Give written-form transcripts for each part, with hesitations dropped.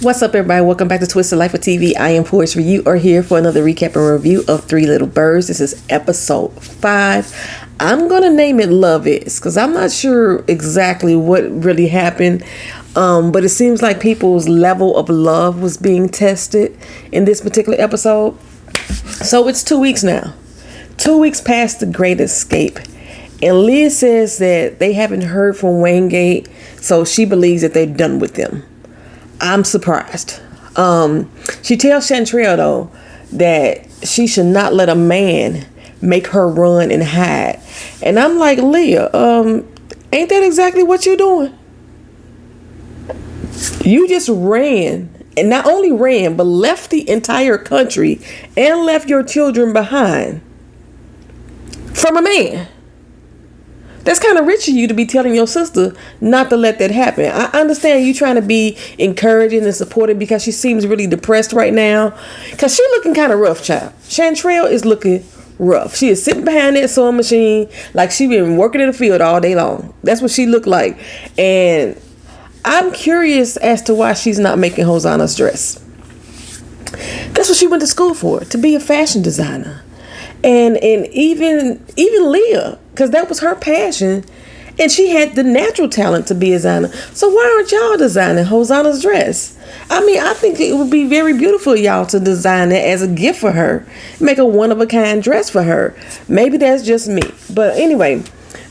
What's up, everybody? Welcome back to Twisted Life of TV. I am Portia. You are here for another recap and review of Three Little Birds. This is episode 5. I'm going to name it Love Is because I'm not sure exactly what really happened. But it seems like people's level of love was being tested in this particular episode. So it's 2 weeks now. 2 weeks past the Great Escape. And Leah says that they haven't heard from Wayngate, so she believes that they're done with them. I'm surprised. She tells Chantrell, though, that she should not let a man make her run and hide. And I'm like, Leah, ain't that exactly what you're doing? You just ran, and not only ran, but left the entire country and left your children behind from a man. That's kind of rich of you to be telling your sister not to let that happen. I understand you trying to be encouraging and supportive because she seems really depressed right now. Because she looking kind of rough, child. Chantrell is looking rough. She is sitting behind that sewing machine like she been working in the field all day long. That's what she looked like. And I'm curious as to why she's not making Hosanna's dress. That's what she went to school for, to be a fashion designer. And even Leah, because that was her passion, and she had the natural talent to be a designer. So why aren't y'all designing Hosanna's dress? I mean, I think it would be very beautiful, y'all, to design it as a gift for her, make a one-of-a-kind dress for her. Maybe that's just me, but anyway,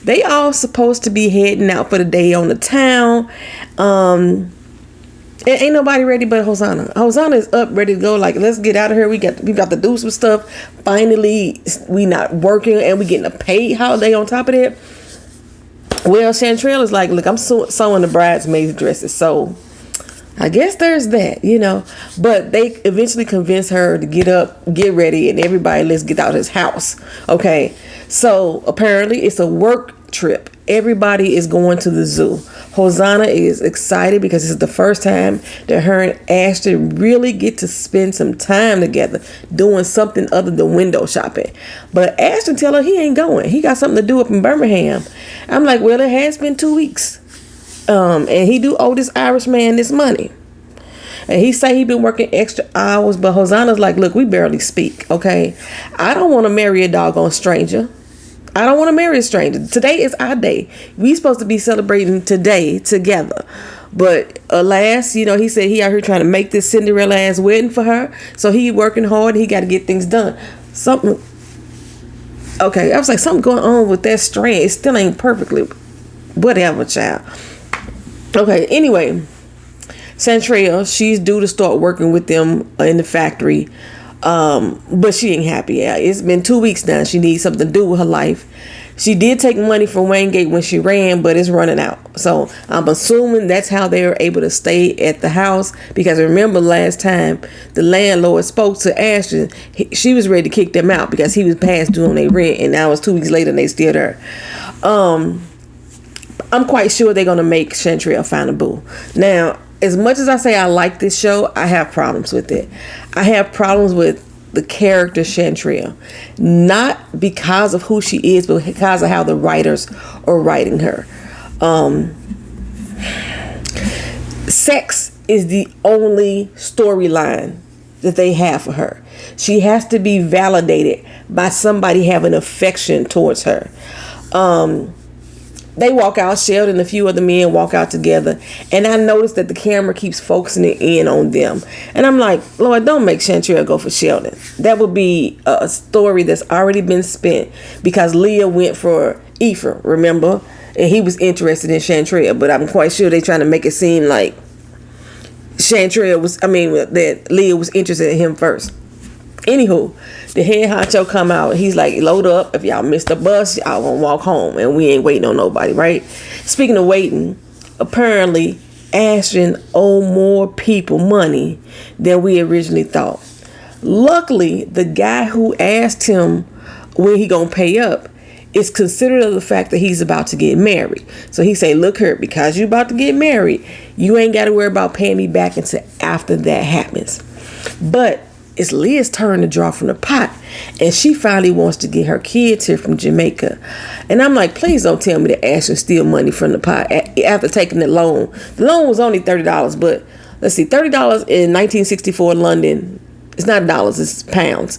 they all supposed to be heading out for the day on the town. Ain't nobody ready but Hosanna. Hosanna is up, ready to go. Like, let's get out of here. We got to do some stuff. Finally, we not working and we getting a paid holiday on top of that. Well, Chantrell is like, look, I'm sewing the bridesmaids dresses, so I guess there's that, you know. But they eventually convince her to get up, get ready, and everybody, let's get out of his house. Okay, so apparently it's a work trip. Everybody is going to the zoo. Hosanna is excited because this is the first time that her and Ashton really get to spend some time together doing something other than window shopping. But Ashton tell her he ain't going. He got something to do up in Birmingham. I'm like, well, it has been 2 weeks. And he do owe this Irish man this money. And he say he been working extra hours, but Hosanna's like, look, we barely speak, okay? I don't want to marry a doggone stranger. I don't want to marry a stranger. Today is our day. We supposed to be celebrating today together. But alas, you know, he said he out here trying to make this Cinderella ass wedding for her. So he working hard. He got to get things done. Okay, I was like, something going on with that strand. It still ain't perfectly. Whatever, child. Okay, anyway. Chantrell, she's due to start working with them in the factory. But she ain't happy. Yeah, it's been 2 weeks now. She needs something to do with her life. She did take money from Wayngate when she ran, but it's running out. So I'm assuming that's how they were able to stay at the house. Because remember last time the landlord spoke to Ashton, she was ready to kick them out because he was past due on their rent, and now it's 2 weeks later and they still there. I'm quite sure they're gonna make Chantrell find a boo. Now, as much as I say I like this show, I have problems with it. I have problems with the character Chantrell. Not because of who she is, but because of how the writers are writing her. Sex is the only storyline that they have for her. She has to be validated by somebody having affection towards her. They walk out, Sheldon and a few other men walk out together, and I noticed that the camera keeps focusing it in on them. And I'm like, Lord, don't make Chantrell go for Sheldon. That would be a story that's already been spent because Leah went for Ephraim, remember? And he was interested in Chantrell, but I'm quite sure they're trying to make it seem like that Leah was interested in him first. Anywho, the head honcho come out. He's like, load up. If y'all missed the bus, y'all gonna walk home. And we ain't waiting on nobody, right? Speaking of waiting, apparently Ashton owe more people money than we originally thought. Luckily, the guy who asked him when he gonna pay up is considerate of the fact that he's about to get married. So he say, look here, because you about to get married, you ain't got to worry about paying me back until after that happens. But it's Leah's turn to draw from the pot, and she finally wants to get her kids here from Jamaica. And I'm like, please don't tell me that Ashton steal money from the pot after taking the loan. The loan was only $30, but let's see, $30 in 1964 in London. It's not dollars, it's pounds.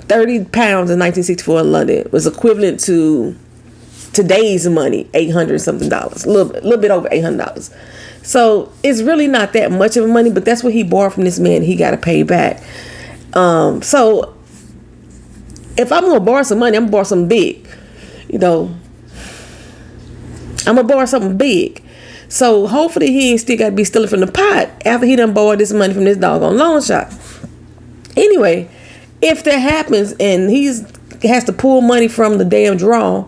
30 pounds in 1964 in London was equivalent to today's money, $800 something dollars, a little bit over $800. So it's really not that much of money, but that's what he borrowed from this man. He got to pay back. So if I'm gonna borrow some money, I'm gonna borrow something big. I'm gonna borrow something big. So hopefully he ain't still got to be stealing from the pot after he done borrowed this money from this doggone loan shark. Anyway, if that happens and he has to pull money from the damn drawer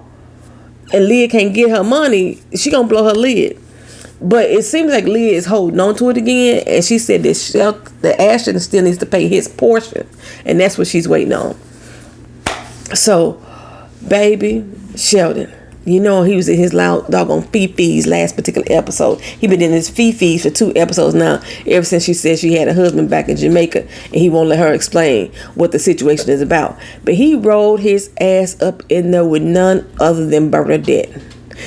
and Leah can't get her money, she gonna blow her lid. But it seems like Leah is holding on to it again, and she said that Ashton still needs to pay his portion, and that's what she's waiting on. So, baby, Sheldon, he was in his doggone Fifi's last particular episode. He been in his Fifi's for 2 episodes now, ever since she said she had a husband back in Jamaica, and he won't let her explain what the situation is about. But he rolled his ass up in there with none other than Bernadette.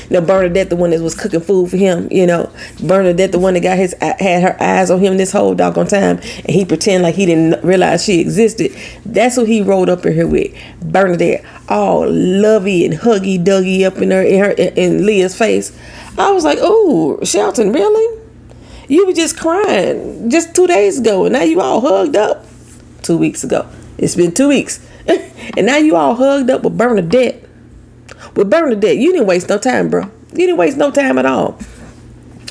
Bernadette, the one that was cooking food for him, Bernadette, the one that had her eyes on him this whole doggone time, and he pretended like he didn't realize she existed. That's who he rolled up in here with. Bernadette, all lovey and huggy duggy up in Leah's face. I was like, oh, Shelton, really? You were just crying just 2 days ago, and now you all hugged up. 2 weeks ago. It's been 2 weeks. And now you all hugged up with Bernadette. With Bernadette, you didn't waste no time, bro. You didn't waste no time at all.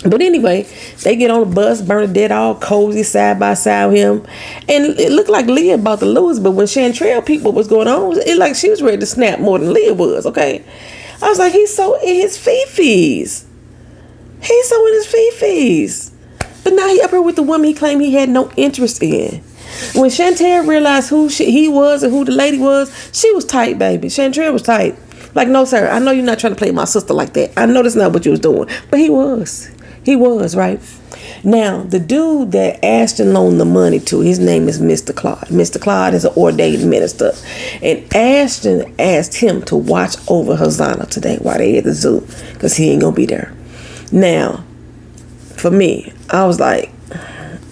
But anyway, they get on the bus, Bernadette all cozy side by side with him. And it looked like Leah about to lose, but when Chantrell peeped what was going on, it like she was ready to snap more than Leah was, okay? I was like, he's so in his Fifis. He's so in his Fifis. But now he up here with the woman he claimed he had no interest in. When Chantel realized who he was and who the lady was, she was tight, baby. Chantel was tight. Like, no, sir, I know you're not trying to play my sister like that. I know that's not what you was doing. But he was. He was, right? Now, the dude that Ashton loaned the money to, his name is Mr. Claude. Mr. Claude is an ordained minister. And Ashton asked him to watch over Hosanna today while they at the zoo, because he ain't going to be there. Now, for me, I was like,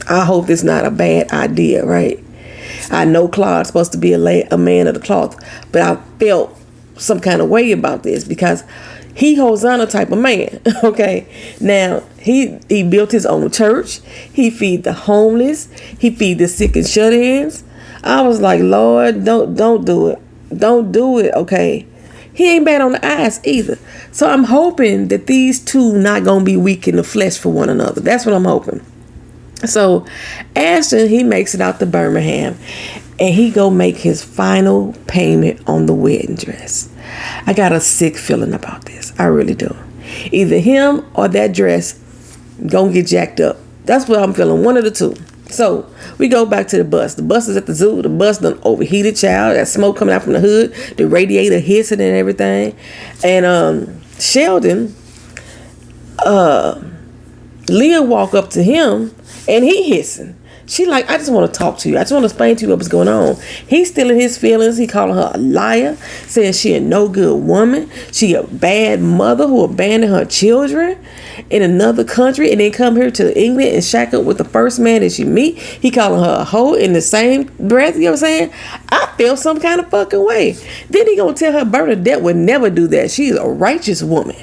I hope it's not a bad idea, right? I know Claude's supposed to be a man of the cloth, but I felt some kind of way about this because he Hosanna type of man. Okay, now he built his own church. He feed the homeless. He feed the sick and shut-ins. I was like, Lord, don't do it. Don't do it. Okay, he ain't bad on the eyes either. So I'm hoping that these two not gonna be weak in the flesh for one another. That's what I'm hoping. So Ashton, he makes it out to Birmingham, and he go make his final payment on the wedding dress. I got a sick feeling about this. I really do. Either him or that dress gonna get jacked up. That's what I'm feeling. One of the two. So we go back to the bus. The bus is at the zoo. The bus done overheated, child. That smoke coming out from the hood. The radiator hissing and everything. And Sheldon, Leah walk up to him and he hissing. She like, I just want to talk to you. I just want to explain to you what's going on. He's still in his feelings. He calling her a liar, saying she a no good woman. She a bad mother who abandoned her children in another country and then come here to England and shack up with the first man that she meet. He calling her a hoe in the same breath. You know what I'm saying? I feel some kind of fucking way. Then he gonna tell her Bernadette would never do that. She's a righteous woman.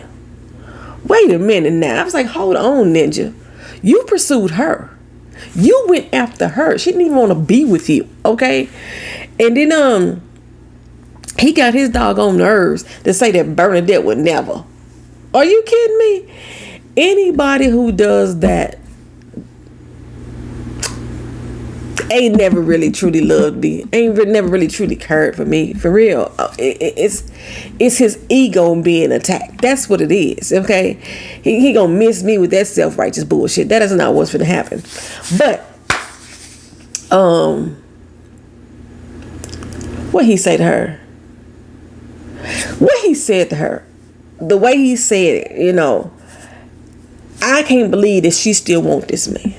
Wait a minute now. I was like, hold on, Ninja. You pursued her. You went after her. She didn't even want to be with you, okay? And then he got his doggone nerves to say that Bernadette would never. Are you kidding me? Anybody who does that ain't never really truly loved me. Never really truly cared for me. For real. It's his ego being attacked. That's what it is, okay? He gonna miss me with that self-righteous bullshit. That is not what's gonna happen. But, what he say to her? What he said to her, the way he said it, you know, I can't believe that she still want this man.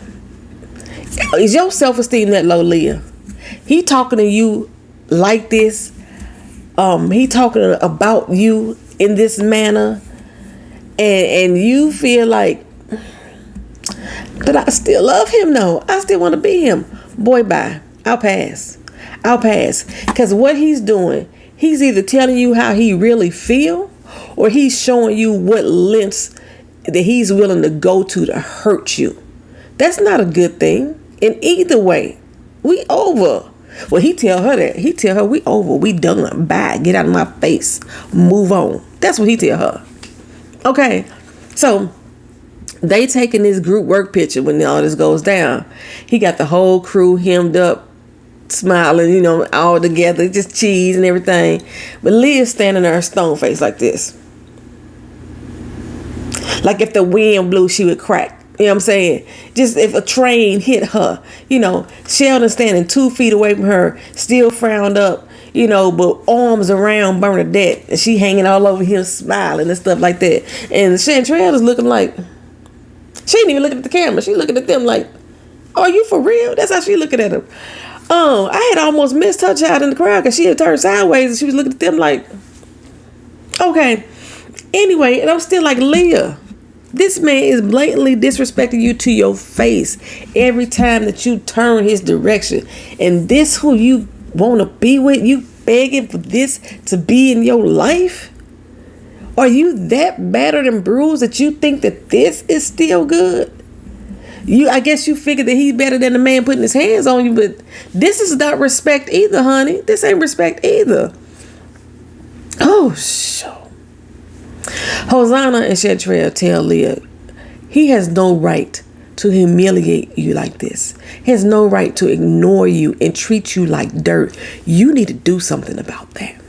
Is your self-esteem that low, Leah? He talking to you like this. He talking about you in this manner, and you feel like But I still love him though. I still want to be him. Boy, bye. I'll pass. Because what he's doing, he's either telling you how he really feel, or he's showing you what lengths that he's willing to go to hurt you. That's not a good thing. In either way, we over. Well, he tell her that. He tell her we over. We done. Bye. Get out of my face. Move on. That's what he tell her. Okay. So they taking this group work picture when all this goes down. He got the whole crew hemmed up, smiling, all together, just cheese and everything. But Leah's standing there stone face like this. Like if the wind blew, she would crack. You know what I'm saying? Just if a train hit her, Sheldon standing 2 feet away from her, still frowned up, but arms around Bernadette, and she hanging all over him, smiling and stuff like that. And Chantrell is looking like, she ain't even looking at the camera. She looking at them like, are you for real? That's how she looking at him. I had almost missed her child in the crowd because she had turned sideways and she was looking at them like, okay. Anyway, and I'm still like, Leah, this man is blatantly disrespecting you to your face every time that you turn his direction. And this who you want to be with, you begging for this to be in your life? Are you that battered and bruised that you think that this is still good? I guess you figured that he's better than the man putting his hands on you, but this is not respect either, honey. This ain't respect either. Oh, sure. Hosanna and Chantrell tell Leah he has no right to humiliate you like this. He has no right to ignore you and treat you like dirt. You need to do something about that.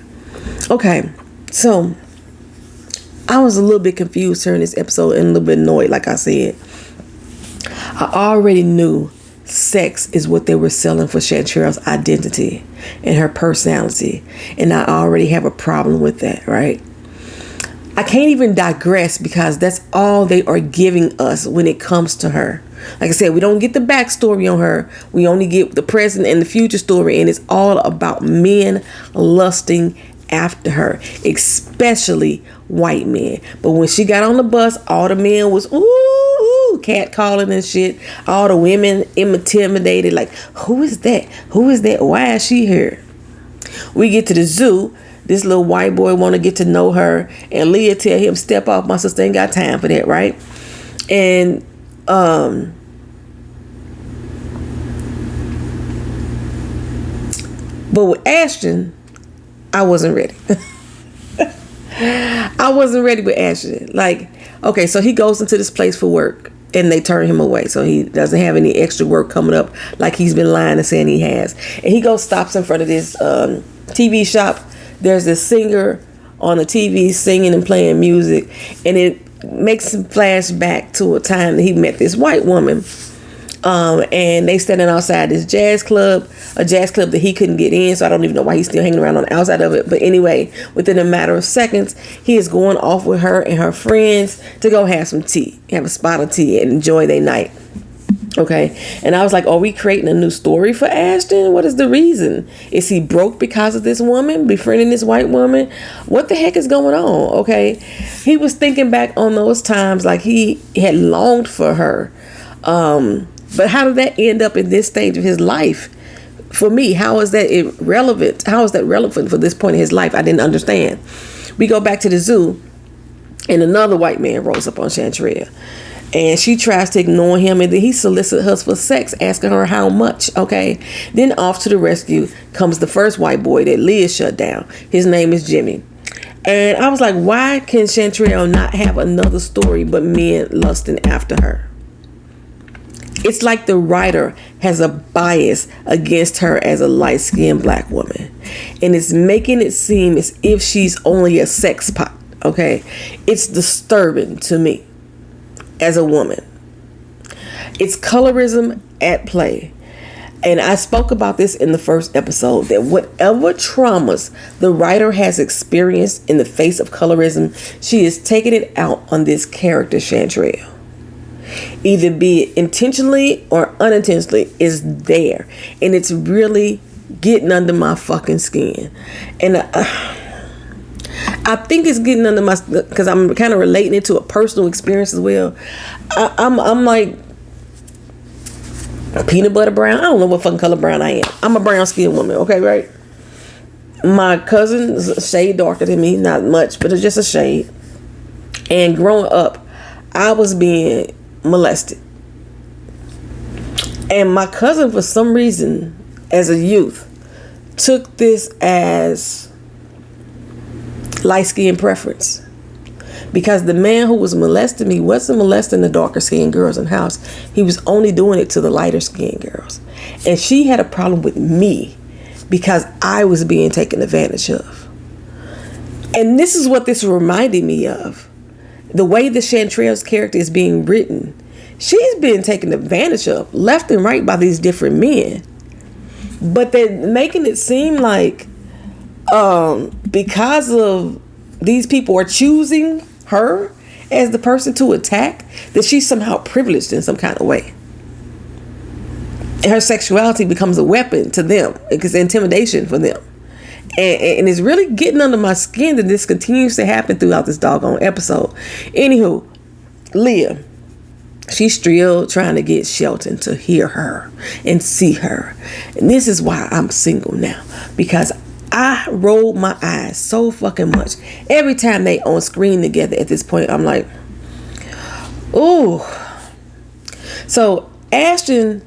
Okay, so I was a little bit confused during this episode and a little bit annoyed, like I said. I already knew sex is what they were selling for Chantrell's identity and her personality. And I already have a problem with that, right? I can't even digress because that's all they are giving us when it comes to her. Like I said, we don't get the backstory on her. We only get the present and the future story. And it's all about men lusting after her, especially white men. But when she got on the bus, all the men was catcalling and shit. All the women intimidated, like, who is that? Who is that? Why is she here? We get to the zoo. This little white boy want to get to know her, and Leah tell him, step off, my sister ain't got time for that, right? And but with Ashton, I wasn't ready. I wasn't ready with Ashton. Like, okay, so he goes into this place for work and they turn him away. So he doesn't have any extra work coming up like he's been lying and saying he has. And he goes, stops in front of this TV shop. There's this singer on the TV singing and playing music. And it makes him flash back to a time that he met this white woman. And they standing outside this jazz club, a jazz club that he couldn't get in. So I don't even know why he's still hanging around on the outside of it. But anyway, within a matter of seconds, he is going off with her and her friends to go have some tea, have a spot of tea and enjoy their night. Okay. And I was like, are we creating a new story for Ashton? What is the reason? Is he broke because of this woman, befriending this white woman? What the heck is going on? Okay. He was thinking back on those times like he had longed for her. But how did that end up in this stage of his life? For me, how is that irrelevant? How is that relevant for this point in his life? I didn't understand. We go back to the zoo and another white man rolls up on Chantrell. And she tries to ignore him, and then he solicits her for sex, asking her how much, okay? Then off to the rescue comes the first white boy that Leah shut down. His name is Jimmy. And I was like, why can Chantrell not have another story but men lusting after her? It's like the writer has a bias against her as a light-skinned black woman. And it's making it seem as if she's only a sex pot, okay? It's disturbing to me. As a woman, it's colorism at play. And I spoke about this in the first episode, that whatever traumas the writer has experienced in the face of colorism, she is taking it out on this character, Chantrell. Either be it intentionally or unintentionally, is there. And it's really getting under my fucking skin. And I think it's getting under my, because I'm kind of relating it to a personal experience as well. I'm like, peanut butter brown. I don't know what fucking color brown I am. I'm a brown skinned woman, okay, right? My cousin's a shade darker than me, not much, but it's just a shade. And growing up, I was being molested. And my cousin, for some reason, as a youth, took this as light skin preference. Because the man who was molesting me wasn't molesting the darker skinned girls in the house. He was only doing it to the lighter skinned girls. And she had a problem with me because I was being taken advantage of. And this is what this reminded me of. The way that Chantrell's character is being written. She's been taken advantage of left and right by these different men. But they're making it seem like because of these people are choosing her as the person to attack, that she's somehow privileged in some kind of way. And her sexuality becomes a weapon to them. It's intimidation for them. And it's really getting under my skin that this continues to happen throughout this doggone episode. Anywho, Leah, she's still trying to get Shelton to hear her and see her. And this is why I'm single now. Because I rolled my eyes so fucking much. Every time they on screen together at this point, I'm like, ooh. So Ashton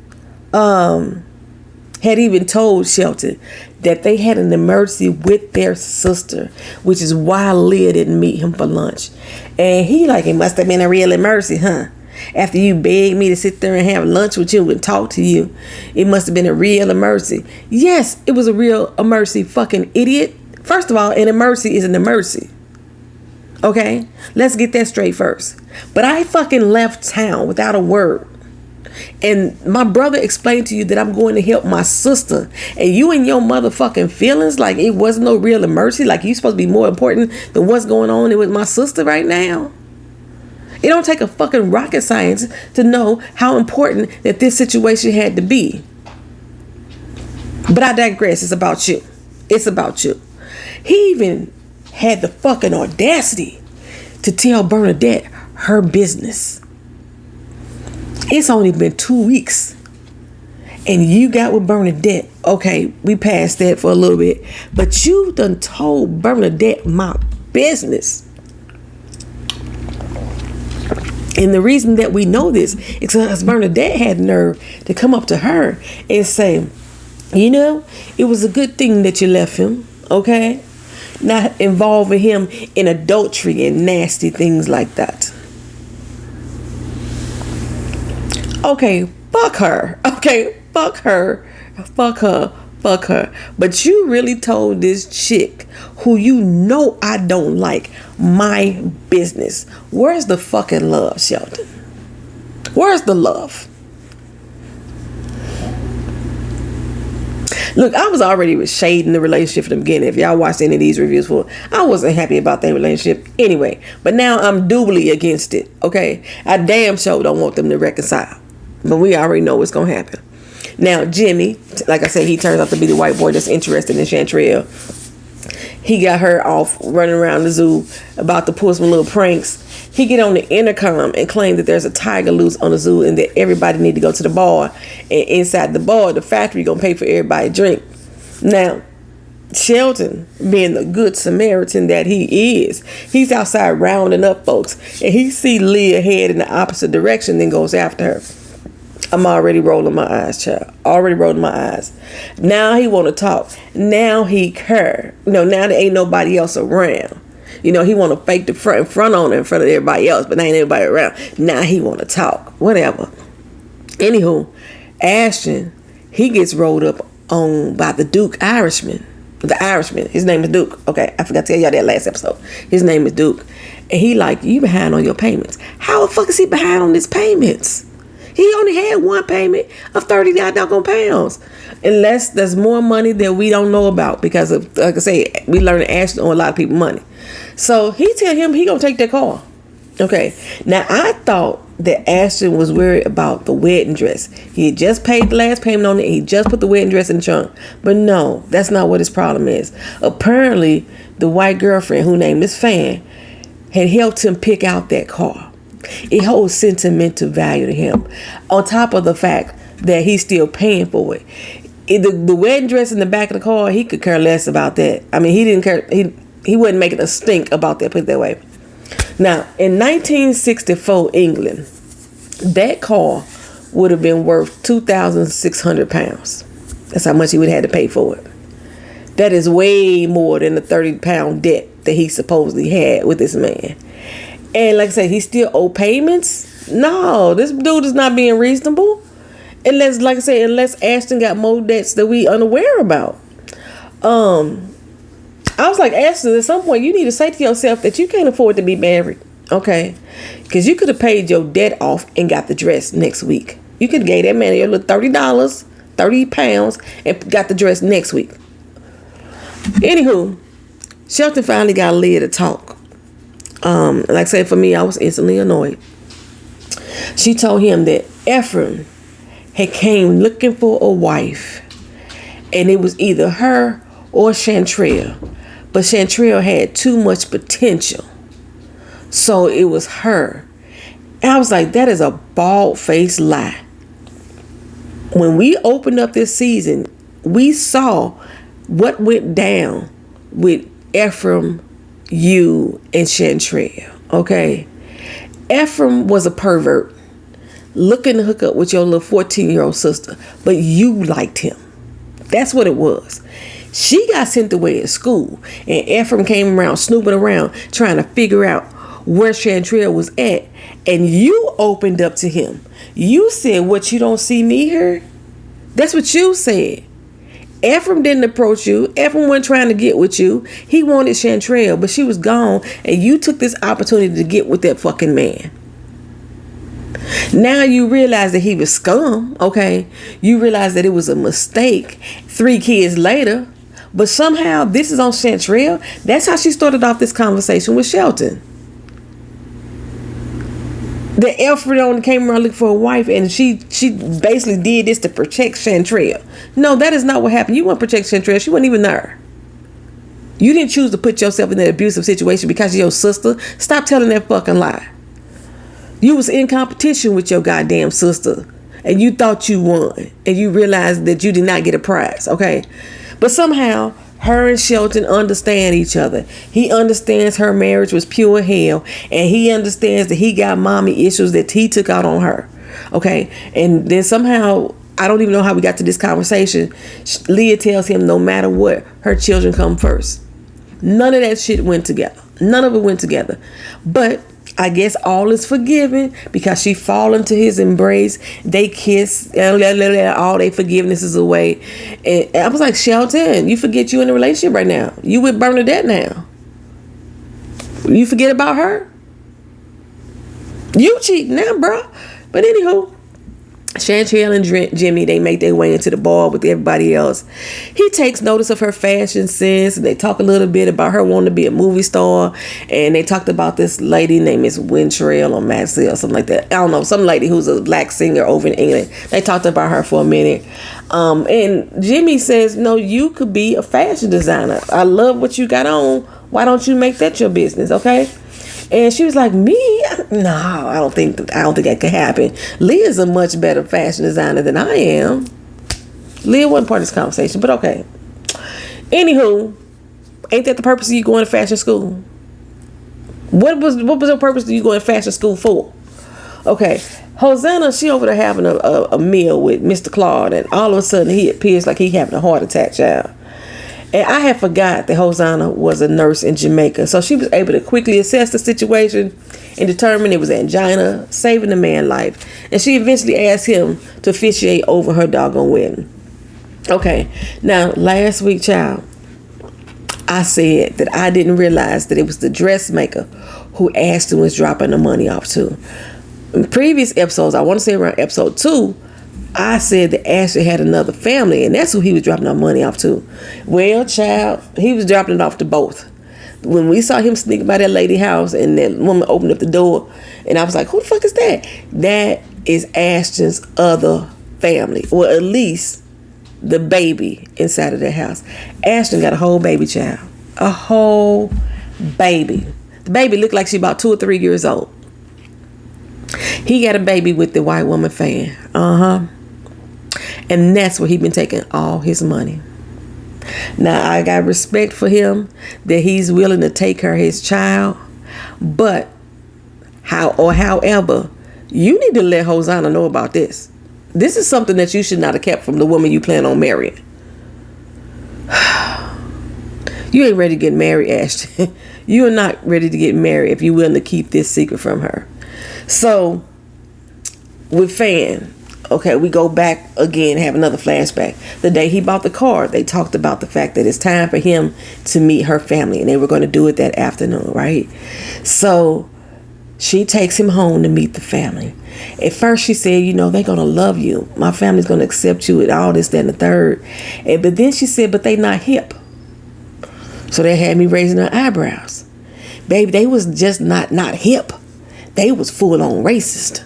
had even told Shelton that they had an emergency with their sister, which is why Leah didn't meet him for lunch. And he like, it must have been a real emergency, huh? After you begged me to sit there and have lunch with you and talk to you, it must have been a real emergency. Yes, it was a real emergency, fucking idiot. First of all, an emergency is an emergency. Okay? Let's get that straight first. But I fucking left town without a word. And my brother explained to you that I'm going to help my sister. And you and your motherfucking feelings like it wasn't no real emergency. Like you supposed to be more important than what's going on with my sister right now. It don't take a fucking rocket science to know how important that this situation had to be. But I digress. It's about you. It's about you. He even had the fucking audacity to tell Bernadette her business. It's only been 2 weeks. And you got with Bernadette. Okay, we passed that for a little bit. But you done told Bernadette my business. And the reason that we know this is because Bernadette had nerve to come up to her and say, you know, it was a good thing that you left him, okay? Not involving him in adultery and nasty things like that. Okay, fuck her. Okay, fuck her. Fuck her. Fuck her. But you really told this chick who you know I don't like my business. Where's the fucking love, Shelton? Where's the love? Look, I was already shading the relationship from the beginning. If y'all watched any of these reviews for, I wasn't happy about that relationship anyway. But now I'm doubly against it. Okay, I damn sure don't want them to reconcile. But we already know what's gonna happen. Now, Jimmy, like I said, he turns out to be the white boy that's interested in Chantrell. He got her off running around the zoo about to pull some little pranks. He get on the intercom and claim that there's a tiger loose on the zoo and that everybody need to go to the bar. And inside the bar, the factory gonna pay for everybody to drink. Now, Shelton, being the good Samaritan that he is, he's outside rounding up folks. And he see Leah head in the opposite direction, then goes after her. I'm already rolling my eyes, child. Already rolling my eyes. Now he want to talk. Now he care. You know, now there ain't nobody else around. You know, he want to fake the front on her in front of everybody else, but there ain't anybody around. Now he want to talk. Whatever. Anywho, Ashton, he gets rolled up on by the Duke Irishman. The Irishman. His name is Duke. Okay, I forgot to tell y'all that last episode. His name is Duke. And he like, you behind on your payments. How the fuck is he behind on his payments? He only had one payment of £30 unless there's more money that we don't know about because of, like I say, we learn to ask on a lot of people's money. So he tell him he gonna take that car. Okay. Now I thought that Ashton was worried about the wedding dress. He had just paid the last payment on it. He just put the wedding dress in the trunk. But no, that's not what his problem is. Apparently, the white girlfriend who named is Fan had helped him pick out that car. It holds sentimental value to him. On top of the fact that he's still paying for it. The wedding dress in the back of the car, he could care less about that. I mean, he didn't care. He wasn't making a stink about that, put it that way. Now, in 1964 England, that car would have been worth £2,600. That's how much he would have had to pay for it. That is way more than the £30 debt that he supposedly had with this man. And like I said, he still owe payments? No, this dude is not being reasonable. Unless, like I said, unless Ashton got more debts that we unaware about. I was like, Ashton, at some point you need to say to yourself that you can't afford to be married. Okay? Because you could have paid your debt off and got the dress next week. You could have gave that man your little $30, £30, and got the dress next week. Anywho, Shelton finally got Leah to talk. Like I said, for me, I was instantly annoyed. She told him that Ephraim had came looking for a wife, and it was either her or Chantrell, but Chantrell had too much potential, so it was her. And I was like, that is a bald-faced lie. When we opened up this season, we saw what went down with Ephraim, you, and Chantrell. Okay, Ephraim was a pervert looking to hook up with your little 14-year-old sister, but you liked him. That's what it was. She got sent away at school, and Ephraim came around snooping around trying to figure out where Chantrell was at, and you opened up to him. You said, what, you don't see me here? That's what you said. Ephraim didn't approach you. Ephraim wasn't trying to get with you. He wanted Chantrell, but she was gone, and you took this opportunity to get with that fucking man. Now you realize that he was scum, okay? You realize that it was a mistake 3 kids later, but somehow this is on Chantrell. That's how she started off this conversation with Shelton. The Ephraim came around looking for a wife, and she basically did this to protect Chantrell. No, that is not what happened. You weren't protecting Chantrell. She wasn't even there. You didn't choose to put yourself in that abusive situation because of your sister. Stop telling that fucking lie. You was in competition with your goddamn sister, and you thought you won, and you realized that you did not get a prize, okay? But somehow, her and Shelton understand each other. He understands her marriage was pure hell, and he understands that he got mommy issues that he took out on her, okay? And then somehow, I don't even know how we got to this conversation. Leah tells him no matter what, her children come first. None of that shit went together. None of it went together. But I guess all is forgiven because she fall into his embrace. They kiss, all their forgiveness is away. And I was like, Shelton, you forget you in a relationship right now. You with Bernadette now. You forget about her? You cheat now, bro. But anywho, Chantrell and Jimmy, they make their way into the bar with everybody else. He takes notice of her fashion sense, and they talk a little bit about her wanting to be a movie star. And they talked about this lady named Miss Wintrell or Maxwell or something like that. I don't know, some lady who's a black singer over in England. They talked about her for a minute. And Jimmy says, no, you could be a fashion designer. I love what you got on. Why don't you make that your business, okay? And she was like, me? No, I don't think that could happen. Leah's a much better fashion designer than I am. Leah wasn't part of this conversation, but okay. Anywho, ain't that the purpose of you going to fashion school? What was the purpose of you going to fashion school for? Okay, Hosanna, she over there having a meal with Mr. Claude, and all of a sudden he appears like he having a heart attack, child. And I had forgot that Hosanna was a nurse in Jamaica. So she was able to quickly assess the situation and determine it was angina, saving the man's life. And she eventually asked him to officiate over her doggone wedding. Okay, now last week, child, I said that I didn't realize that it was the dressmaker who Ashton was dropping the money off to. In previous episodes, I want to say around episode 2, I said that Ashley had another family, and that's who he was dropping our money off to. Well, child, he was dropping it off to both. When we saw him sneak by that lady house and that woman opened up the door, and I was like, who the fuck is that? That is Ashton's other family, or at least the baby inside of that house. Ashton got a whole baby, child. A whole baby. The baby looked like she about 2 or 3 years old. He got a baby with the white woman fan. And that's where he been taking all his money. Now, I got respect for him that he's willing to take care of his child. But, however, you need to let Hosanna know about this. This is something that you should not have kept from the woman you plan on marrying. You ain't ready to get married, Ashton. You are not ready to get married if you're willing to keep this secret from her. So, with Fan, okay, we go back again, have another flashback. The day he bought the car, they talked about the fact that it's time for him to meet her family, and they were going to do it that afternoon, right? So, she takes him home to meet the family. At first, she said, they're going to love you. My family's going to accept you and all this, that, and the third. But then she said, but they not hip. So they had me raising her eyebrows. Baby, they was just not hip. They was full on racist.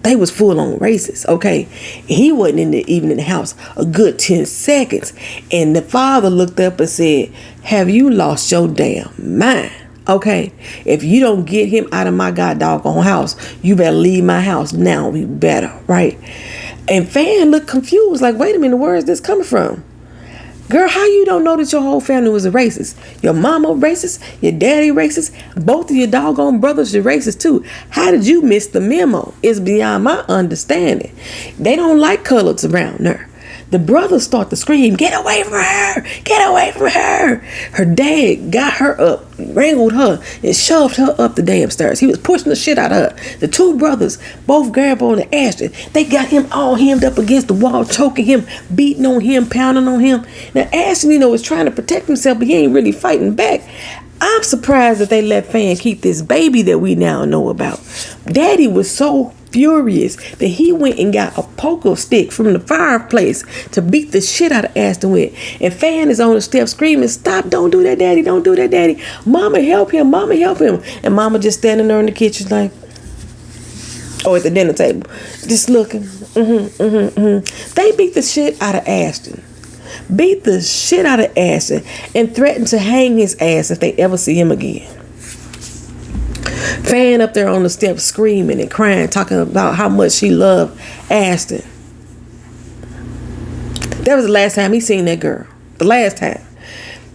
They was full on racist, okay? He wasn't even in the house a good 10 seconds. And the father looked up and said, have you lost your damn mind? Okay, if you don't get him out of my doggone house, you better leave my house now. We better, right? And Fan looked confused, like, wait a minute, where is this coming from? Girl, how you don't know that your whole family was a racist? Your mama racist, your daddy racist, both of your doggone brothers are racist too. How did you miss the memo? It's beyond my understanding. They don't like coloreds around her. The brothers start to scream, get away from her, get away from her. Her dad got her up, wrangled her, and shoved her up the damn stairs. He was pushing the shit out of her. The two brothers, both Grandpa and Ashton, they got him all hemmed up against the wall, choking him, beating on him, pounding on him. Now Ashton, was trying to protect himself, but he ain't really fighting back. I'm surprised that they let Fan keep this baby that we now know about. Daddy was so furious that he went and got a poker stick from the fireplace to beat the shit out of Ashton with. And Fan is on the steps screaming, stop, don't do that, Daddy, don't do that, Daddy. Mama, help him, Mama, help him. And Mama just standing there in the kitchen like, at the dinner table, just looking. They beat the shit out of Ashton. Beat the shit out of Ashton and threatened to hang his ass if they ever see him again. Fan up there on the steps screaming and crying, talking about how much she loved Ashton. That was the last time he seen that girl. The last time.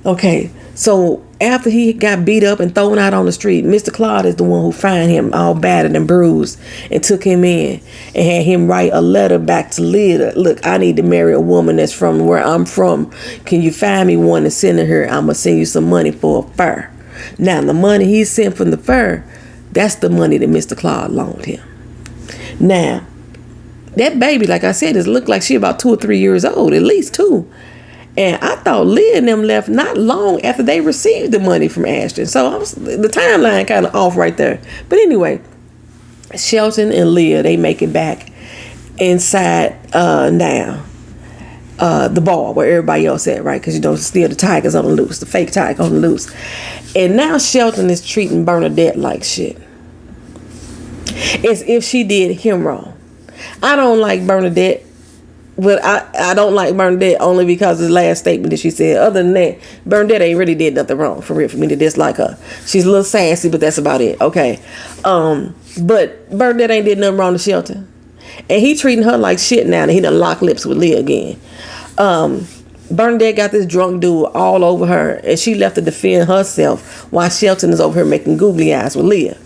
Okay, so after he got beat up and thrown out on the street, Mr. Claude is the one who found him all battered and bruised and took him in and had him write a letter back to Leah. Look, I need to marry a woman that's from where I'm from. Can you find me one to send to her? I'm going to send you some money for a fur. Now, the money he sent from the fur, that's the money that Mr. Claude loaned him. Now, that baby, like I said, it looked like she about 2 or 3 years old, at least 2. And I thought Leah and them left not long after they received the money from Ashton. So the timeline kind of off right there. But anyway, Shelton and Leah, they make it back inside now. The bar where everybody else at, right? Because still the tiger's on the loose, the fake tiger on the loose. And now Shelton is treating Bernadette like shit. As if she did him wrong. I don't like Bernadette. But I don't like Bernadette only because of the last statement that she said. Other than that, Bernadette ain't really did nothing wrong for real for me to dislike her. She's a little sassy, but that's about it. Okay. But Bernadette ain't did nothing wrong to Shelton. And he treating her like shit now that he done locked lips with Leah again. Bernadette got this drunk dude all over her, and she left to defend herself while Shelton is over here making googly eyes with Leah.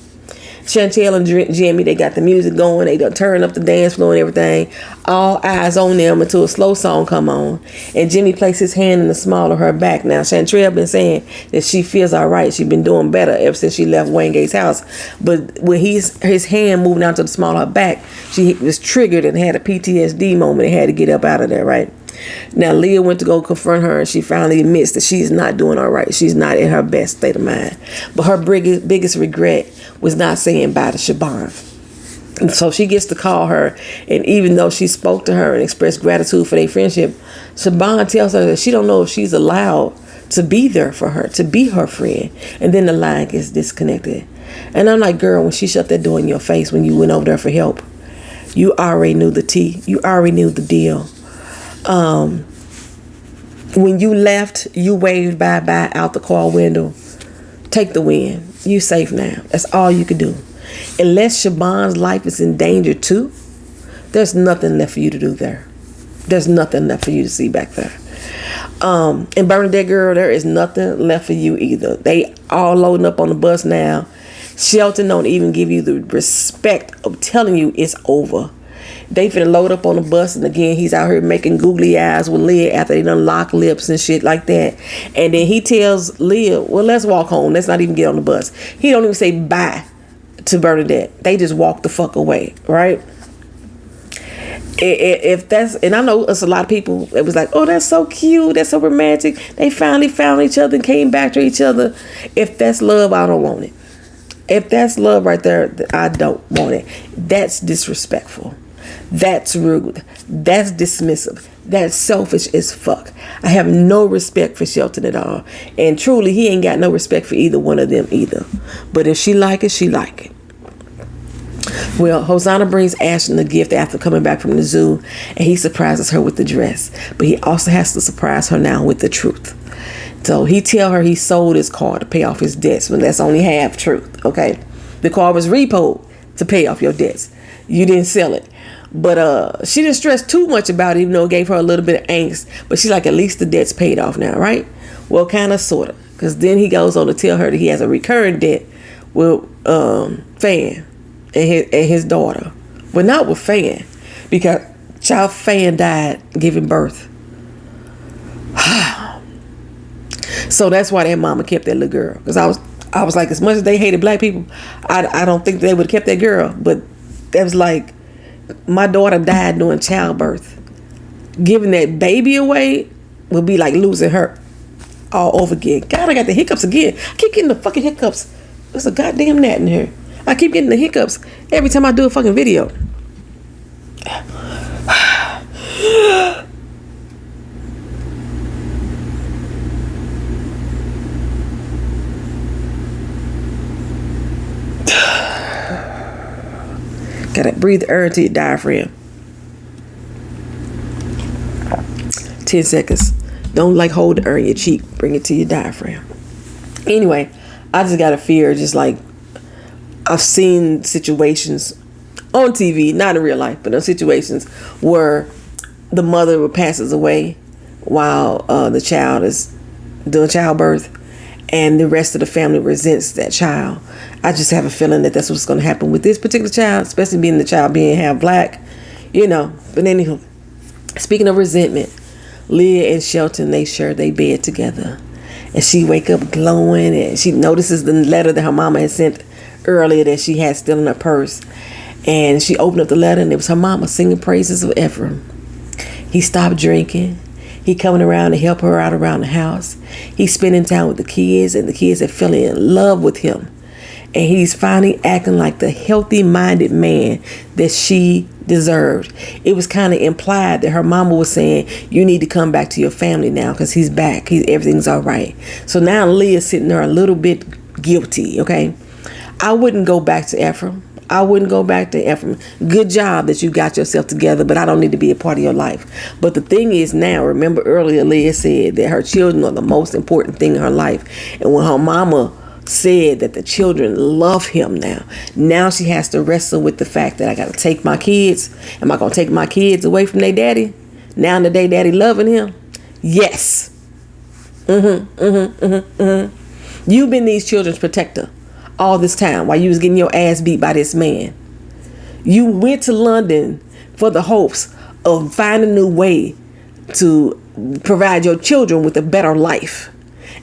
Chantel and Jimmy, they got the music going. They done turn up the dance floor and everything. All eyes on them until a slow song come on. And Jimmy placed his hand in the small of her back. Now, Chantel been saying that she feels all right. She been doing better ever since she left Wayne Gates' house. But when his hand moved down to the small of her back, she was triggered and had a PTSD moment and had to get up out of there, right? Now, Leah went to go confront her, and she finally admits that she's not doing all right. She's not in her best state of mind. But her biggest regret was not saying bye to Siobhan. And so she gets to call her, and even though she spoke to her and expressed gratitude for their friendship, Siobhan tells her that she don't know if she's allowed to be there for her, to be her friend. And then the line gets disconnected. And I'm like, girl, when she shut that door in your face when you went over there for help, you already knew the tea. You already knew the deal. When you left, you waved bye-bye out the car window. Take the win. You safe now. That's all you can do. Unless Siobhan's life is in danger too, there's nothing left for you to do there. There's nothing left for you to see back there. And Bernadette, girl, there is nothing left for you either. They all loading up on the bus now. Shelton don't even give you the respect of telling you it's over. They finna load up on the bus, and again, he's out here making googly eyes with Leah after they done lock lips and shit like that. And then he tells Leah, well, let's walk home. Let's not even get on the bus. He don't even say bye to Bernadette. They just walk the fuck away, right? If that's, and I know it's a lot of people that was like, oh, that's so cute, that's so romantic, they finally found each other and came back to each other. If that's love, I don't want it. If that's love right there, I don't want it. That's disrespectful. That's rude. That's dismissive. That's selfish as fuck. I have no respect for Shelton at all. And truly, he ain't got no respect for either one of them either. But if she like it, she like it. Well, Hosanna brings Ashton a gift after coming back from the zoo, and he surprises her with the dress. But he also has to surprise her now with the truth. So he tell her he sold his car to pay off his debts, when that's only half truth, okay? The car was repoed to pay off your debts. You didn't sell it. But she didn't stress too much about it, even though it gave her a little bit of angst. But she's like, at least the debt's paid off now, right? Well, kind of, sort of. Because then he goes on to tell her that he has a recurring debt with Fan and his daughter. But not with Fan, because child Fan died giving birth. So that's why that mama kept that little girl. Because I was like, as much as they hated black people, I don't think they would have kept that girl. But that was like, my daughter died during childbirth. Giving that baby away would be like losing her all over again. God, I got the hiccups again. I keep getting the fucking hiccups. There's a goddamn gnat in here. I keep getting the hiccups every time I do a fucking video. Gotta breathe air into your diaphragm. 10 seconds. Don't like hold the air in your cheek. Bring it to your diaphragm. Anyway, I just got a fear, just like I've seen situations on TV, not in real life, but in situations where the mother passes away while the child is doing childbirth, and the rest of the family resents that child. I just have a feeling that that's what's going to happen with this particular child, especially being the child being half black, you know. But anywho, speaking of resentment, Leah and Shelton, they share their bed together, and she wake up glowing, and she notices the letter that her mama had sent earlier that she had still in her purse, and she opened up the letter, and it was her mama singing praises of Ephraim. He stopped drinking. He coming around to help her out around the house. He's spending time with the kids, and the kids are feeling in love with him. And he's finally acting like the healthy-minded man that she deserved. It was kind of implied that her mama was saying, you need to come back to your family now because he's back. Everything's all right. So now Leah's sitting there a little bit guilty, okay? I wouldn't go back to Ephraim. I wouldn't go back to Ephraim. Good job that you got yourself together, but I don't need to be a part of your life. But the thing is now, remember earlier Leah said that her children are the most important thing in her life. And when her mama said that the children love him now she has to wrestle with the fact that I got to take my kids. Am I going to take my kids away from their daddy? Now that their daddy loving him? Yes. You've been these children's protector all this time while you was getting your ass beat by this man. You went to London for the hopes of finding a new way to provide your children with a better life.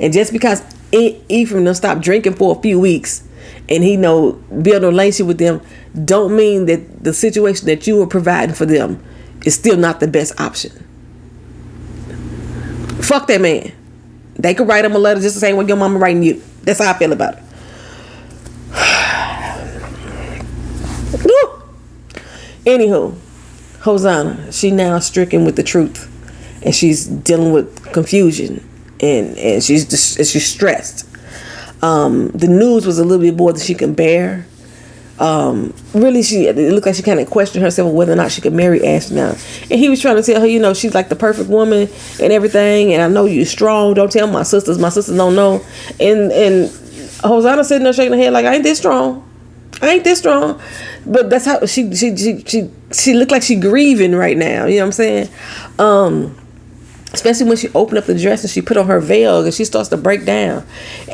And just because Ephraim done stopped drinking for a few weeks and he build a relationship with them, don't mean that the situation that you were providing for them is still not the best option. Fuck that man. They could write him a letter just the same way your mama writing you. That's how I feel about it. Anywho, Hosanna, she now stricken with the truth, and she's dealing with confusion, and she's stressed. The news was a little bit more than she can bear. Really, it looked like she kind of questioned herself whether or not she could marry Ash now. And he was trying to tell her, she's like the perfect woman and everything, and I know you're strong. Don't tell my sisters. My sisters don't know. And Hosanna sitting there shaking her head like, I ain't this strong. I ain't this strong. But that's how she looked like she grieving right now. You know what I'm saying? Especially when she opened up the dress and she put on her veil and she starts to break down.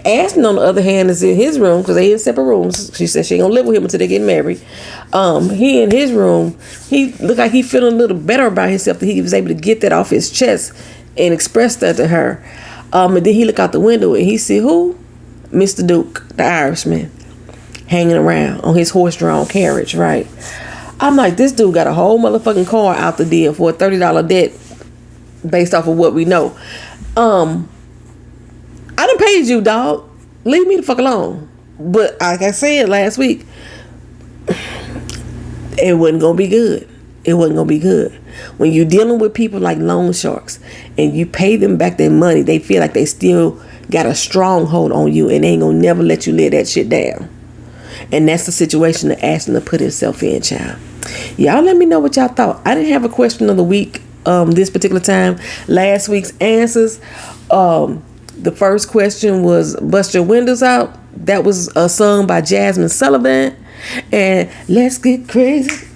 Ashton, on the other hand, is in his room because they in separate rooms. She said she ain't gonna live with him until they get married. He in his room. He looked like he feeling a little better about himself, that he was able to get that off his chest and express that to her. And then he look out the window and he see who? Mr. Duke, the Irishman, hanging around on his horse-drawn carriage, right? I'm like, this dude got a whole motherfucking car out the deal for a $30 debt based off of what we know. I done paid you, dog. Leave me the fuck alone. But like I said last week, it wasn't gonna be good. It wasn't gonna be good. When you're dealing with people like loan sharks and you pay them back their money, they feel like they still got a stronghold on you and they ain't gonna never let you lay that shit down. And that's the situation that Ashton put himself in, child. Y'all let me know what y'all thought. I didn't have a question of the week this particular time. Last week's answers, the first question was Bust Your Windows Out. That was a song by Jasmine Sullivan. And Let's Get Crazy.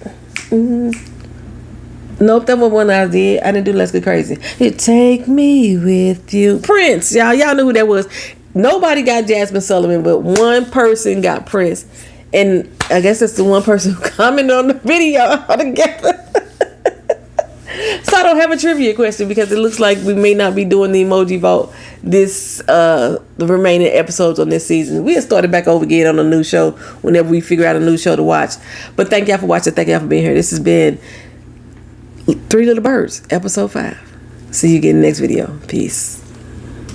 Nope, that was one I did. I didn't do Let's Get Crazy. You Take Me With You. Prince. Y'all knew who that was. Nobody got Jasmine Sullivan, but one person got Prince. And I guess that's the one person who commented on the video altogether. So I don't have a trivia question because it looks like we may not be doing the emoji vote the remaining episodes on this season. We'll start it back over again on a new show whenever we figure out a new show to watch. But thank y'all for watching. Thank y'all for being here. This has been Three Little Birds, episode 5. See you again in the next video. Peace.